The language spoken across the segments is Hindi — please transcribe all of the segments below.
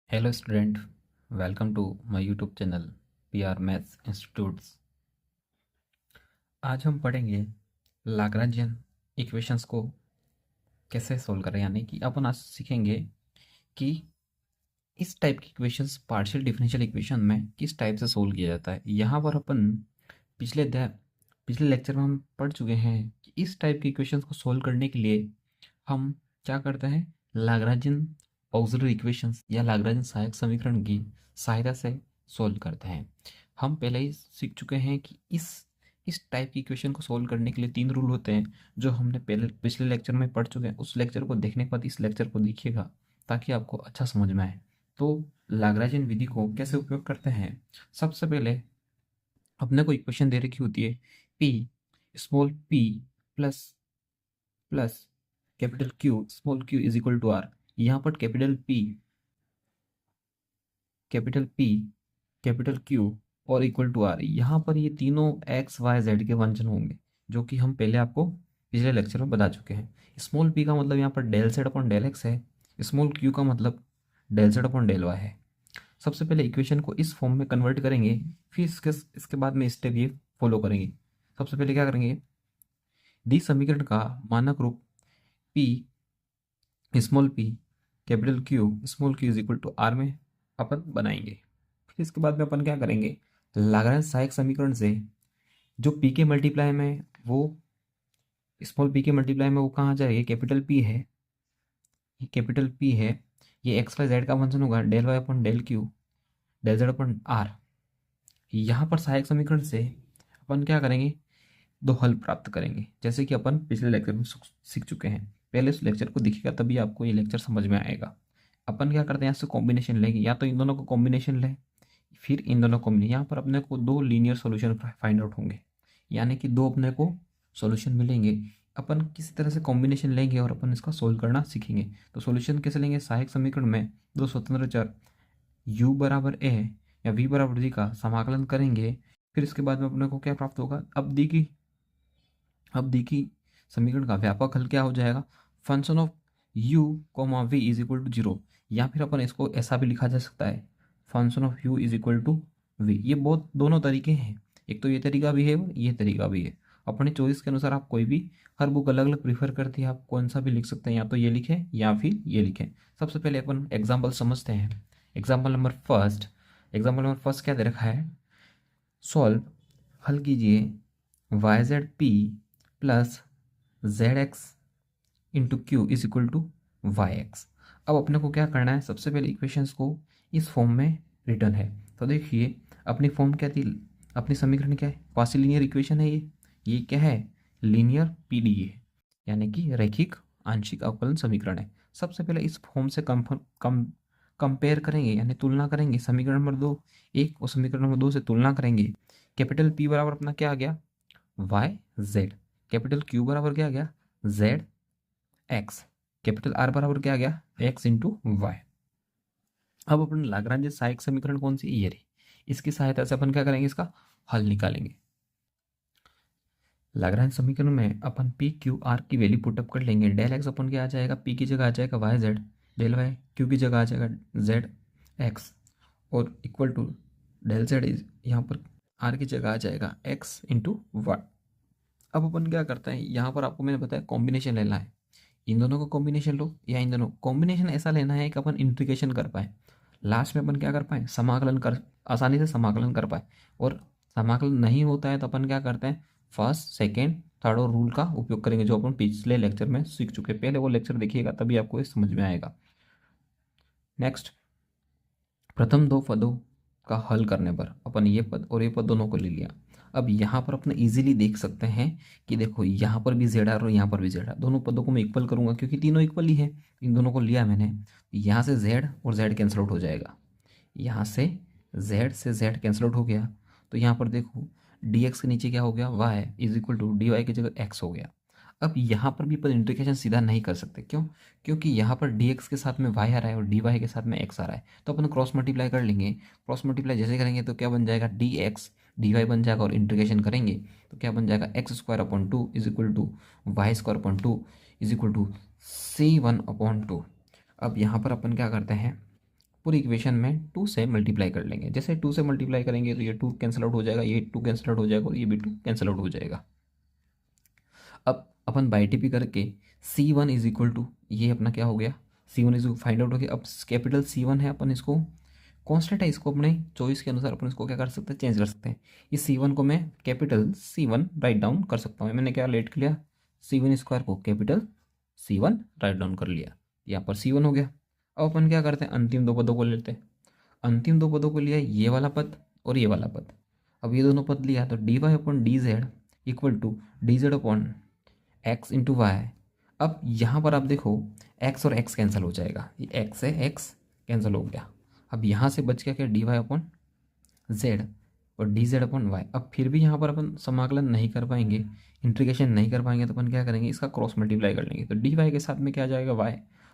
Hello student, welcome to my YouTube channel P R maths institutes. आज हम पढ़ेंगे लाग्रांजियन इक्वेशंस को कैसे सोल्व करें, यानी कि अपन आज सीखेंगे कि इस टाइप की इक्वेशंस पार्शियल डिफरेंशियल इक्वेशन में किस टाइप से सोल्व किया जाता है। यहाँ पर अपन पिछले लेक्चर में हम पढ़ चुके हैं कि इस टाइप की इक्वेशंस को सोल्व करने के लिए हम क्या करते हैं, लाग्रांजियन ऑक्सिलरी इक्वेशंस या लाग्रांजियन सहायक समीकरण की सहायता से सोल्व करते हैं। हम पहले ही सीख चुके हैं कि इस टाइप की इक्वेशन को सोल्व करने के लिए 3 रूल होते हैं, जो हमने पहले पिछले लेक्चर में पढ़ चुके हैं। उस लेक्चर को देखने के बाद इस लेक्चर को देखिएगा ताकि आपको अच्छा समझ में आए। तो लाग्रांजियन विधि को कैसे उपयोग करते हैं, सबसे पहले अपने को इक्वेशन दे रखी होती है P small P plus plus capital Q small Q is equal to R. यहाँ पर कैपिटल पी कैपिटल क्यू और इक्वल टू आर, यहाँ पर ये तीनों एक्स वाई जेड के फंक्शन होंगे, जो कि हम पहले आपको पिछले लेक्चर में बता चुके हैं। स्मॉल पी का मतलब यहाँ पर del Z upon del X है, स्मॉल क्यू का मतलब del Z upon del Y है। सबसे पहले इक्वेशन को इस फॉर्म में कन्वर्ट करेंगे, फिर इसके बाद में स्टेप ये फॉलो करेंगे। सबसे पहले क्या करेंगे, दी समीकरण का मानक रूप P small P capital Q is equal to R में अपन बनाएंगे। फिर इसके बाद में अपन क्या करेंगे, लाग्रांज सहायक समीकरण से जो पी के मल्टीप्लाई में वो स्मॉल पी के मल्टीप्लाई में वो कहाँ जाएगा, कैपिटल पी है, ये कैपिटल पी है, ये एक्स वाई जेड का फंक्शन होगा del Y upon del Q del Z upon R. यहाँ पर सहायक समीकरण से अपन क्या करेंगे, दो हल प्राप्त करेंगे, जैसे कि अपन पिछले लेक्चर में सीख चुके हैं। पहले उस लेक्चर को देखिएगा तभी आपको ये लेक्चर समझ में आएगा। अपन क्या करते हैं, यहाँ से कॉम्बिनेशन लेंगे, या तो इन दोनों को कॉम्बिनेशन लें, फिर इन दोनों कॉम्बिनेशन। यहाँ पर अपने को दो लीनियर सॉल्यूशन फाइंड आउट होंगे, यानी कि दो अपने को सॉल्यूशन मिलेंगे। अपन किसी तरह से कॉम्बिनेशन लेंगे और अपन इसका सोल्व करना सीखेंगे। तो सॉल्यूशन कैसे लेंगे, सहायक समीकरण में दो स्वतंत्र चर u बराबर a या v बराबर g का समाकलन करेंगे। फिर इसके बाद में अपने को क्या प्राप्त होगा, अब दी की समीकरण का व्यापक हल क्या हो जाएगा, function of u comma v is equal to 0। या फिर अपन इसको ऐसा भी लिखा जा सकता है, function of u is equal to v। ये बहुत दोनों तरीके हैं, एक तो ये तरीका भी है और ये तरीका भी है। अपनी चॉइस के अनुसार आप कोई भी, हर बुक अलग अलग प्रीफर करती है, आप कौन सा भी लिख सकते हैं, या तो ये लिखें या फिर ये लिखें। सबसे पहले अपन एग्जाम्पल समझते हैं। एग्जाम्पल नंबर फर्स्ट क्या दे रखा है, सॉल्व हल कीजिए Y Z P plus Z X into Q is equal to Y X. अब अपने को क्या करना है, सबसे पहले इक्वेशंस को इस फॉर्म में रिटर्न है। तो देखिए अपनी फॉर्म क्या थी, अपनी समीकरण क्या है, क्वासी लीनियर इक्वेशन है ये क्या है, लीनियर पीडीए यानी कि रैखिक आंशिक अवकलन समीकरण है। सबसे पहले इस फॉर्म से कंपेयर करेंगे, यानी तुलना करेंगे समीकरण नंबर 2 एक और समीकरण नंबर 2 से तुलना करेंगे। कैपिटल पी बराबर अपना क्या आ गया, वाई जेड, कैपिटल क्यू बराबर क्या आ गया, जेड एक्स, कैपिटल आर बराबर क्या आ गया, एक्स इंटू वाई। अब अपन लाग्रांज सहायक समीकरण कौन सी, ये रही, इसकी सहायता से अपन क्या करेंगे, इसका हल निकालेंगे। लाग्रांज समीकरण में अपन पी क्यू आर की वैल्यू पुटअप कर लेंगे। डेल एक्स अपन क्या आ जाएगा, पी की जगह आ जाएगा Y Z, del Y Q की जगह आ जाएगा जेड एक्स, और equal to del Z is यहाँ पर आर की जगह आ जाएगा एक्स इंटू वाई। अब अपन क्या करते हैं, यहाँ पर आपको मैंने बताया कॉम्बिनेशन लेना है, इन दोनों को कॉम्बिनेशन लो या इन दोनों कॉम्बिनेशन ऐसा लेना है कि अपन इंटीग्रेशन कर पाए, लास्ट में अपन क्या कर पाए, समाकलन कर, आसानी से समाकलन कर पाए। और समाकलन नहीं होता है तो अपन क्या करते हैं, फर्स्ट सेकेंड थर्ड और रूल का उपयोग करेंगे, जो अपन पिछले लेक्चर में सीख चुके हैं। पहले वो लेक्चर देखिएगा तभी आपको ये समझ में आएगा। नेक्स्ट, प्रथम दो पदों का हल करने पर अपन ये पद और ये पद दोनों को ले लिया। अब यहाँ पर अपने इजीली देख सकते हैं कि देखो यहाँ पर भी जेड आर और यहाँ पर भी जेड आर, दोनों पदों को मैं इक्वल करूँगा क्योंकि तीनों इक्वल ही है। इन दोनों को लिया मैंने, यहाँ से जेड और जेड कैंसिल आउट हो जाएगा, यहाँ से जेड कैंसिल आउट हो गया। तो यहाँ पर देखो डी एक्स के नीचे क्या हो गया, Y is equal to D Y की जगह एक्स हो गया। अब यहाँ पर भी अपन इंटीग्रेशन सीधा नहीं कर सकते, क्यों, क्योंकि यहाँ पर डी एक्स के साथ में वाई आ रहा है और डी वाई के साथ में एक्स आ रहा है, तो अपन क्रॉस मल्टीप्लाई कर लेंगे। क्रॉस मल्टीप्लाई जैसे करेंगे तो क्या बन जाएगा, डी एक्स डी वाई बन जाएगा, और इंटीग्रेशन करेंगे तो क्या बन जाएगा, X square upon 2 is equal to Y square upon 2 is equal to C1/2। अब यहाँ पर अपन क्या करते हैं, पूरी इक्वेशन में 2 से मल्टीप्लाई कर लेंगे। जैसे 2 से मल्टीप्लाई करेंगे तो ये 2 कैंसिल आउट हो जाएगा, ये 2 कैंसिल आउट हो जाएगा और ये भी 2 कैंसिल आउट हो जाएगा। अब अपन बाई टीपी करके C1 इज इक्वल टू, ये अपना क्या हो गया, C1 इज फाइंड आउट हो गया। अब कैपिटल C1 है, अपन इसको कॉन्स्टेंट है, इसको अपने चॉइस के अनुसार अपन इसको क्या कर सकते हैं, चेंज कर सकते हैं। इस C1 को मैं कैपिटल C1 राइट डाउन कर सकता हूँ। मैंने क्या लेट किया, C1 स्क्वायर को कैपिटल C1 राइट डाउन कर लिया, यहाँ पर C1 हो गया। अब अपन क्या करते हैं, अंतिम दो पदों को लेते हैं। अंतिम दो पदों को लिया, ये वाला पद और ये वाला पद। अब ये दोनों पद लिया तो D Y upon D Z equal to D Z upon X into Y. अब यहाँ पर आप देखो एक्स और एक्स कैंसिल हो जाएगा, ये एक्स है, एक्स कैंसिल हो गया। अब यहाँ से बच गया क्या, डी वाई अपॉन जेड और डी जेड अपॉन वाई। अब फिर भी यहाँ पर अपन समाकलन नहीं कर पाएंगे, इंटीग्रेशन नहीं कर पाएंगे, तो अपन क्या करेंगे, इसका क्रॉस मल्टीप्लाई कर लेंगे। तो डी वाई के साथ में क्या आ जाएगा, वाई,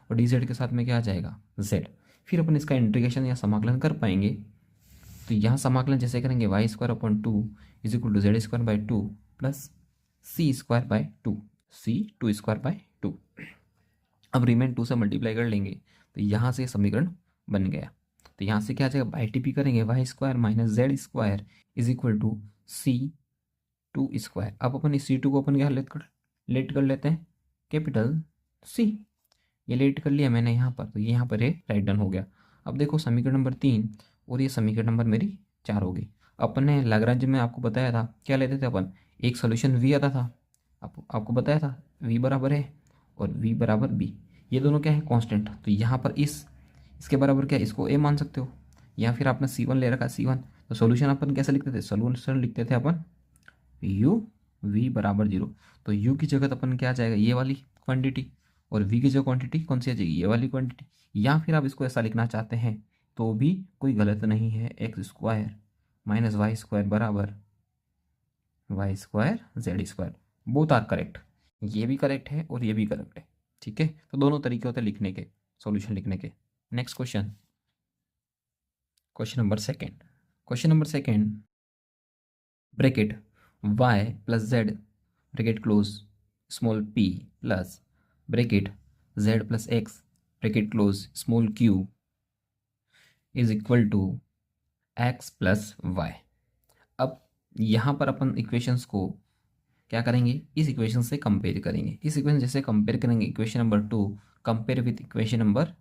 और डी जेड के साथ में क्या आ जाएगा, जेड। फिर अपन इसका इंटीग्रेशन या समाकलन कर पाएंगे। तो यहाँ समाकलन जैसे करेंगे, Y square upon 2 is equal to Z square by 2 plus C square by 2, C 2 square by 2। अब रिमेन 2 से मल्टीप्लाई कर लेंगे तो यहाँ से समीकरण बन गया। तो यहाँ से क्या आ जाएगा, बाई टी पी करेंगे, Y square minus Z square is equal to C 2 square. अब अपन इस C2 को अपन क्या लेट कर लेते हैं, कैपिटल C। ये लेट कर लिया मैंने यहाँ पर, तो ये यहाँ पर ये राइट डन हो गया। अब देखो समीकरण नंबर 3 और ये समीकरण नंबर मेरी 4 हो गई। अपन ने लाग्रांज में आपको बताया था क्या लेते थे अपन, एक सोल्यूशन V आता था, आपको बताया था V बराबर है और V बराबर B, ये दोनों क्या है, कांस्टेंट। तो यहाँ पर इसके बराबर क्या, इसको A मान सकते हो, या फिर आपने C1 ले रखा, C1। तो सोल्यूशन अपन कैसे लिखते थे, सोल्यूशन लिखते थे अपन U V बराबर 0। तो U की जगह अपन क्या आ जाएगा, ये वाली क्वांटिटी, और V की जगह क्वांटिटी कौन सी आ जाएगी, ये वाली क्वांटिटी। या फिर आप इसको ऐसा लिखना चाहते हैं तो भी कोई गलत नहीं है, X square minus Y square बराबर Y square Z square, both are correct. ये भी करेक्ट है और ये भी करेक्ट है, ठीक है। तो दोनों तरीके होते हैं लिखने के, सॉल्यूशन लिखने के। Next question, question number second, bracket y plus z bracket close small p plus bracket z plus x bracket close small q is equal to x plus y। अब यहाँ पर अपन इक्वेशंस को क्या करेंगे, इस इक्वेशन से कंपेयर करेंगे। इस इक्वेशन जैसे कंपेयर करेंगे, equation number 2 compare with equation number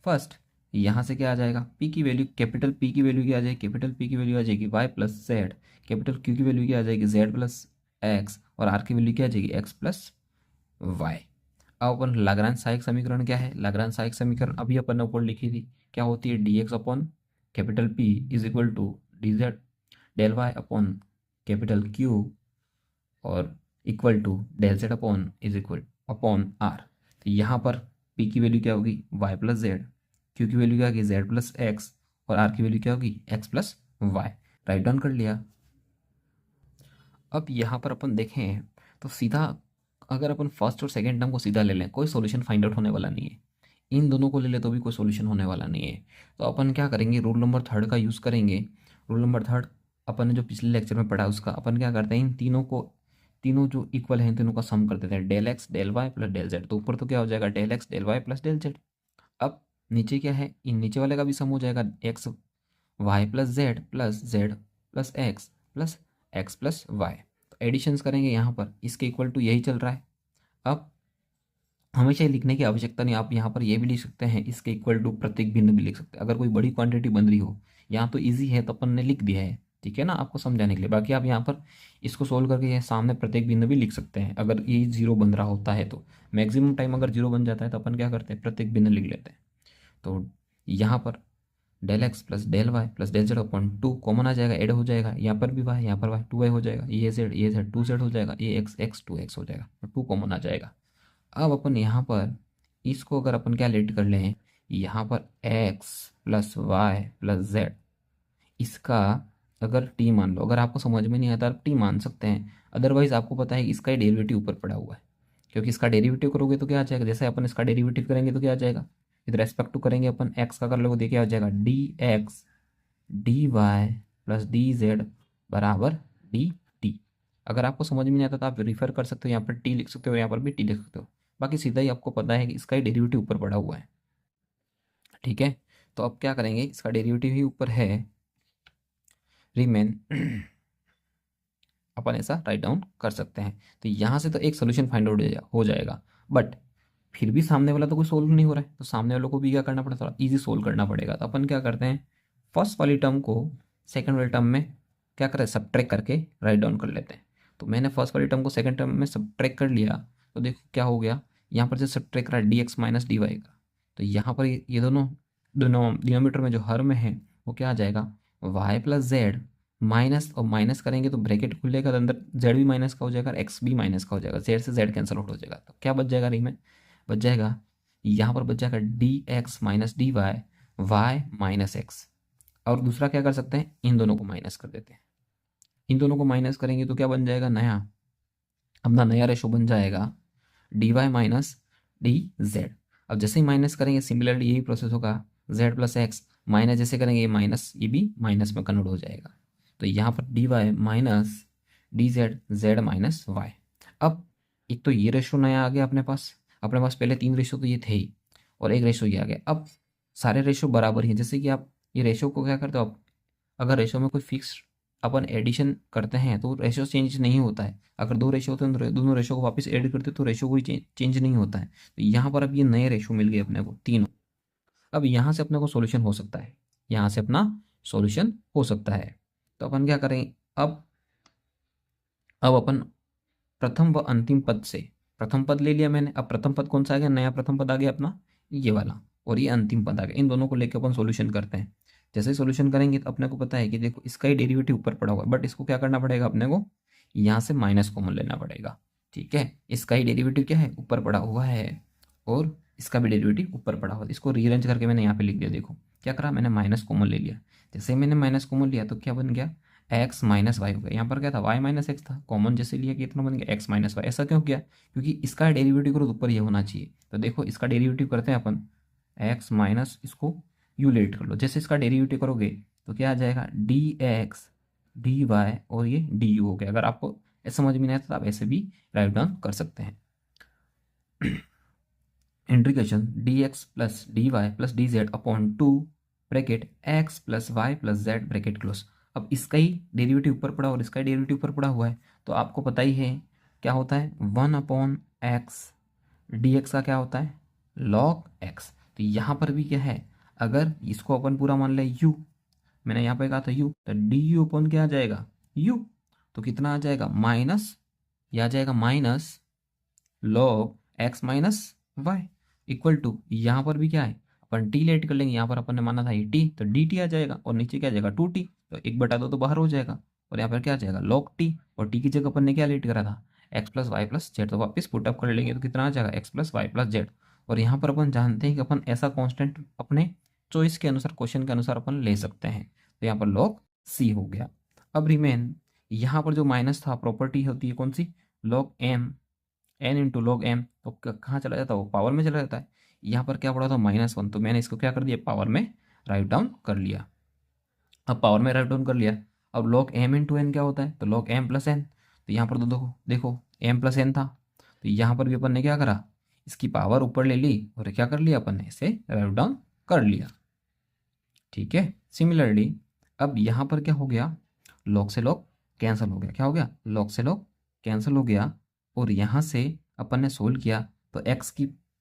first, यहाँ से क्या आ जाएगा, P की वैल्यू, कैपिटल P की वैल्यू क्या आ जाएगी, कैपिटल P की वैल्यू आ जाएगी y plus Z, capital Q की वैल्यू क्या आ जाएगी, z प्लस x, और R की वैल्यू क्या आ जाएगी, x प्लस y। अब अपन लाग्रांज सहायक समीकरण क्या है, लाग्रांज सहायक समीकरण अभी अपन ने ऊपर लिखी थी, क्या होती है, dx upon capital P is equal to dz del y upon capital Q और equal to del z upon is equal upon r। तो यहाँ पर P की वैल्यू क्या होगी, y प्लस जेड, Q की वैल्यू क्या होगी, z प्लस एक्स, और R की वैल्यू क्या होगी, x plus y. Write down कर लिया। अब यहाँ पर अपन देखें तो सीधा अगर अपन फर्स्ट और सेकेंड टर्म को सीधा ले लें, कोई सॉल्यूशन फाइंड आउट होने वाला नहीं है। इन दोनों को ले ले तो भी कोई सॉल्यूशन होने वाला नहीं है। तो अपन क्या करेंगे, रूल नंबर 3 का यूज़ करेंगे। रूल नंबर 3 अपन ने जो पिछले लेक्चर में पढ़ा उसका अपन क्या करते हैं, इन तीनों को, तीनों जो इक्वल हैं इन तीनों का सम कर देते हैं, del x del Y plus del z. तो ऊपर तो क्या हो जाएगा, del x del Y plus del z. अब नीचे क्या है, इन नीचे वाले का भी सम हो जाएगा, x y plus z plus x plus y. तो एडिशंस करेंगे यहाँ पर, इसके इक्वल टू यही चल रहा है। अब हमेशा ये लिखने की आवश्यकता नहीं, आप यहाँ पर ये भी लिख सकते हैं, इसके इक्वल टू प्रत्येक भिन्न भी लिख सकते हैं। अगर कोई बड़ी क्वांटिटी बन रही हो, यहाँ तो इजी है तो अपन ने लिख दिया है, ठीक है ना, आपको समझाने के लिए। बाकी आप यहाँ पर इसको सोल्व करके ये सामने प्रत्येक भिन्न भी लिख सकते हैं। अगर ये 0 बन रहा होता है तो मैक्सिमम टाइम अगर 0 बन जाता है तो अपन क्या करते हैं, प्रत्येक भिन्न लिख लेते हैं। तो यहाँ पर del X plus del Y plus del Z upon 2 common आ जाएगा, ऐड हो जाएगा, यहाँ पर भी वाई, यहाँ पर वाई, 2y हो जाएगा, ये जेड 2z हो जाएगा, ये एक्स 2x हो जाएगा, 2 कॉमन आ जाएगा। अब अपन यहाँ पर इसको अगर अपन क्या लेट कर लें, यहाँ पर x plus y plus z, इसका अगर t मान लो, अगर आपको समझ में नहीं आता आप t मान सकते हैं, अदरवाइज आपको पता है कि इसका डेरिवेटिव ऊपर पड़ा हुआ है। क्योंकि इसका डेरिवेटिव करोगे तो क्या आ जाएगा, जैसे अपन इसका डेरिवेटिव करेंगे तो क्या आ जाएगा, विद रेस्पेक्ट टू करेंगे अपन x का कर लोगे, देखिए आ जाएगा dx dy प्लस dz बराबर dt। अगर आपको समझ में नहीं आता तो आप रिफर कर सकते हो, यहाँ पर t लिख सकते हो, यहाँ पर भी t लिख सकते हो। बाकी सीधा ही आपको पता है कि इसका ही डेरिवेटिव ऊपर पड़ा हुआ है, ठीक है। तो अब क्या करेंगे, इसका डेरिवेटिव ही ऊपर है, रिमेन अपन ऐसा राइट डाउन कर सकते हैं। तो यहाँ से तो एक सोल्यूशन फाइंड आउट हो जाएगा, बट फिर भी सामने वाला तो कोई सोल्व नहीं हो रहा है, तो सामने वालों को भी क्या करना पड़ेगा, थोड़ा ईजी सोल्व करना पड़ेगा। तो अपन क्या करते हैं, फर्स्ट वाली टर्म को सेकंड वाली टर्म में क्या करें, सब्ट्रैक्ट करके राइट डाउन कर लेते हैं। तो मैंने फर्स्ट वाली टर्म को सेकंड टर्म में सब्ट्रैक्ट कर लिया, तो देखो क्या हो गया, यहाँ पर जो सब्ट्रैक्ट करा d x minus d y का, तो यहाँ पर ये दोनों दोनों डिनोमीटर में जो हर में है वो क्या आ जाएगा, वाई प्लस जेड माइनस, और माइनस करेंगे तो ब्रैकेट खुलेगा, तो अंदर जेड भी माइनस का हो जाएगा और एक्स भी माइनस का हो जाएगा, जेड से जेड कैंसिल आउट हो जाएगा। तो क्या बच जाएगा, री में बच जाएगा, यहाँ पर बच जाएगा d x minus d y, y minus x. और दूसरा क्या कर सकते हैं, इन दोनों को माइनस कर देते हैं। इन दोनों को माइनस करेंगे तो क्या बन जाएगा, नया अपना नया रेशो बन जाएगा d y minus d z. अब जैसे ही माइनस करेंगे सिमिलरली यही प्रोसेस होगा, जेड प्लस एक्स माइनस जैसे करेंगे ये माइनस, ये भी माइनस में कन्वर्ट हो जाएगा। तो यहाँ पर d y minus d z, z minus y. अब एक तो ये रेशो नया आ गया अपने पास पहले 3 रेशो तो ये थे ही, और एक रेशो ये आ गया। अब सारे रेशो बराबर ही हैं, जैसे कि आप ये रेशो को क्या करते हो, आप अगर रेशो में कोई फिक्स अपन एडिशन करते हैं तो रेशो चेंज नहीं होता है। अगर 2 रेशो होते हैं तो दोनों रेशो को वापस ऐड करते तो रेशो कोई चेंज नहीं होता है। तो यहाँ पर अब ये नए रेशो मिल गए अपने को तीनों। अब यहाँ से अपने को सॉल्यूशन हो सकता है, यहाँ से अपना सॉल्यूशन हो सकता है। तो अपन क्या करें, अब अपन प्रथम व अंतिम पद से, प्रथम पद ले लिया मैंने, अब प्रथम पद कौन सा आ गया, नया प्रथम पद आ गया अपना ये वाला, और ये अंतिम पद आ गया। इन दोनों को लेकर अपन सॉल्यूशन करते हैं। जैसे सॉल्यूशन करेंगे तो अपने को पता है कि देखो इसका ही डेरिवेटिव ऊपर पड़ा हुआ है, बट इसको क्या करना पड़ेगा, अपने को यहाँ से माइनस कॉमन लेना पड़ेगा। ठीक है, इसका ही डेरिवेटिव क्या है, ऊपर पड़ा हुआ है, और इसका भी डेरिवेटिव ऊपर पड़ा हुआ है। इसको रीअरेंज करके मैंने यहाँ पे लिख दिया, देखो क्या करा, मैंने माइनस कॉमन ले लिया। जैसे ही मैंने माइनस कॉमन लिया तो क्या बन गया, एक्स माइनस वाई हो गया। यहाँ पर क्या था, वाई माइनस एक्स था, कॉमन जैसे लिया कि इतना बन गया एक्स माइनस वाई। ऐसा क्यों किया, क्योंकि इसका डेरिवेटिव करो तो ऊपर ये होना चाहिए। तो देखो इसका डेरिवेटिव करते हैं अपन, एक्स माइनस इसको यू लेट कर लो, जैसे इसका डेरिवेटिव करोगे तो क्या आ जाएगा, डी एक्स डी वाई, और ये डी यू हो गया। अगर आपको समझ में नहीं आता तो आप ऐसे भी राइट डाउन कर सकते हैं। Integration d x plus d y plus d Z upon 2 bracket x plus y plus z bracket close. अब इसका ही डेरिवेटिव ऊपर पड़ा और इसका ही डेरिवेटिव ऊपर पड़ा हुआ है, तो आपको पता ही है क्या होता है, 1/x डी एक्स का क्या होता है, log x। तो यहाँ पर भी क्या है, अगर इसको अपन पूरा मान ले u, मैंने यहाँ पे कहा था u, तो डी यू अपन क्या आ जाएगा u, तो कितना आ जाएगा माइनस, यह आ जाएगा minus log x minus y equal to, यहाँ पर भी क्या है, अपन टी लेट कर लेंगे, यहाँ पर अपन ने माना था ये टी, तो डी टी आ जाएगा, और नीचे क्या आ जाएगा 2t, तो 1/2 तो बाहर हो जाएगा, और यहाँ पर क्या आ जाएगा log t, और टी की जगह अपन ने क्या लेट करा था, x plus y plus z. तो वापस पुटअप कर लेंगे तो कितना आ जाएगा, x plus y plus z. और यहाँ पर अपन जानते हैं कि अपन ऐसा कॉन्स्टेंट अपने चॉइस के अनुसार, क्वेश्चन के अनुसार अपन ले सकते हैं। तो यहाँ पर log c हो गया। अब रिमेन यहाँ पर जो माइनस था, प्रॉपर्टी होती है कौन सी, log m, n into log m, तो कहाँ चला जाता है, वो पावर में चला जाता है। यहाँ पर क्या पड़ा था, -1, तो मैंने इसको क्या कर दिया, पावर में राइट डाउन कर लिया। अब पावर में राइट डाउन कर लिया, अब log m इंटू एन क्या होता है, तो log m प्लस एन। तो यहाँ पर तो देखो देखो m प्लस एन था, तो यहाँ पर भी अपन ने क्या करा, इसकी पावर ऊपर ले ली और क्या कर लिया अपन ने, इसे राइट डाउन कर लिया। ठीक है, सिमिलरली अब यहाँ पर क्या हो गया, log से log कैंसिल हो गया, क्या हो गया, log से log कैंसिल हो गया, और यहाँ से अपन ने सोल्व किया तो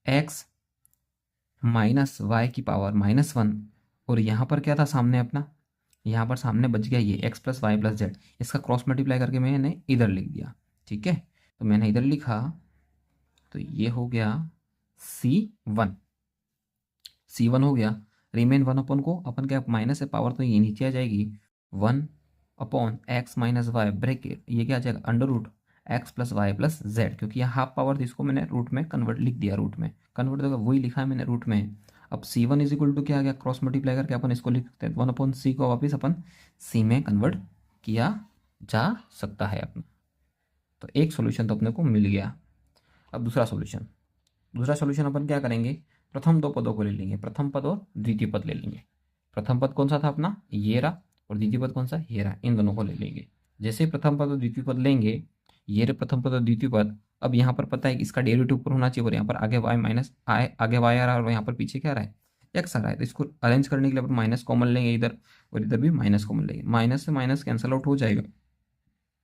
x माइनस वाई की पावर -1, और यहाँ पर क्या था सामने अपना, यहाँ पर सामने बच गया ये x plus y plus z, इसका क्रॉस मल्टीप्लाई करके मैंने इधर लिख दिया। ठीक है, तो मैंने इधर लिखा, तो ये हो गया C1 हो गया। रिमेन 1 अपन को अपन क्या, माइनस है पावर तो ये नीचे आ जाएगी, 1/x माइनस वाई ब्रैकेट, ये क्या आ जाएगा, under root x plus y plus z, क्योंकि यहाँ हाफ पावर थी इसको मैंने रूट में कन्वर्ट लिख दिया, रूट में कन्वर्ट तो वही लिखा है मैंने रूट में। अब C1 इज इक्वल टू क्या आ गया, क्रॉस मल्टीप्लाई करके अपन इसको लिख सकते हैं, 1/c को वापस अपन c में कन्वर्ट किया जा सकता है अपना। तो एक सोल्यूशन तो अपने को मिल गया। अब दूसरा सोल्यूशन अपन क्या करेंगे, प्रथम 2 पदों को ले लेंगे, प्रथम पद और द्वितीय पद ले लेंगे। प्रथम पद कौन सा था अपना, ये रहा, और द्वितीय पद कौन सा, ये रहा, इन दोनों को ले लेंगे। जैसे प्रथम पद और द्वितीय पद लेंगे, ये रहे प्रथम पद और द्वितीय पद। अब यहाँ पर पता है कि इसका डेरिवेटिव ऊपर होना चाहिए, और यहाँ पर आगे वाई माइनस आगे वाई आ रहा है, और यहाँ पर पीछे क्या आ रहा है, एक्स आ रहा है, तो इसको अरेंज करने के लिए अपन माइनस कॉमन लेंगे इधर, और इधर भी माइनस कॉमन लेंगे, माइनस से माइनस कैंसिल आउट हो जाएगा।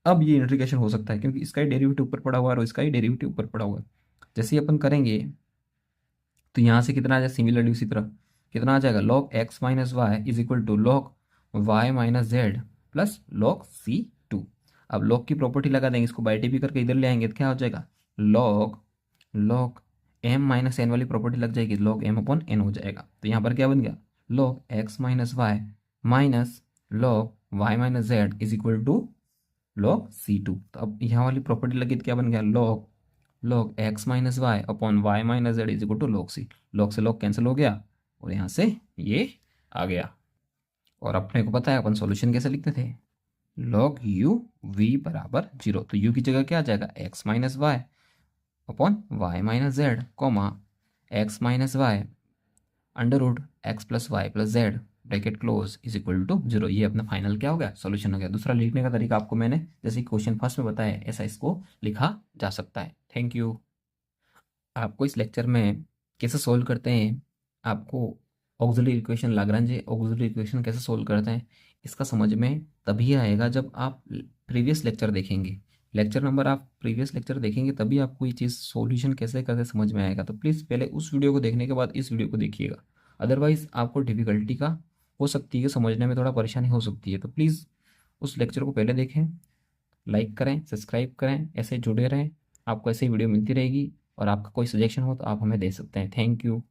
अब ये इंटीग्रेशन हो सकता है क्योंकि इसका ही डेरिवेटिव ऊपर पड़ा हुआ है और इसका ही डेरिवेटिव ऊपर पड़ा हुआ है। जैसे ही अपन करेंगे तो यहाँ से कितना आ जाएगा, सिमिलरली उसी तरह कितना आ जाएगा, log x minus y is equal to log y minus z plus log c2। अब log की प्रॉपर्टी लगा देंगे, इसको बाई टी भी करके इधर ले आएंगे तो क्या हो जाएगा, log m माइनस एन वाली प्रॉपर्टी लग जाएगी, log m अपॉन एन हो जाएगा। तो यहाँ पर क्या बन गया, log x minus y minus log y minus z is equal to log c2। तो अब यहाँ वाली प्रॉपर्टी लगी तो क्या बन गया, log x minus y upon y minus z is equal to log c। log से log कैंसिल हो गया और यहाँ से ये आ गया। और अपने को पता है अपन सॉल्यूशन कैसे लिखते थे, log u v बराबर 0। तो u की जगह क्या आ जाएगा, x minus y upon y minus z comma x minus y under root x plus y plus z bracket close is equal to 0। ये अपना फाइनल क्या हो गया, सॉल्यूशन हो गया। दूसरा लिखने का तरीका आपको मैंने जैसे क्वेश्चन फर्स्ट में बताया ऐसा इसको लिखा जा सकता है। Thank you. आपको इस लेक्चर में कैसे सोल्व करते हैं, आपको auxiliary equation, Lagrange auxiliary equation कैसे सोल्व करते हैं, इसका समझ में तभी आएगा जब आप प्रीवियस लेक्चर देखेंगे। लेक्चर नंबर आप प्रीवियस लेक्चर देखेंगे तभी आपको ये चीज़ सॉल्यूशन कैसे करते समझ में आएगा। तो प्लीज़ पहले उस वीडियो को देखने के बाद इस वीडियो को देखिएगा, अदरवाइज़ आपको डिफ़िकल्टी का हो सकती है, समझने में थोड़ा परेशानी हो सकती है। तो प्लीज़ उस लेक्चर को पहले देखें, लाइक करें, सब्सक्राइब करें, ऐसे जुड़े रहें, आपको ऐसे ही वीडियो मिलती रहेगी। और आपका कोई सजेशन हो तो आप हमें दे सकते हैं। Thank you.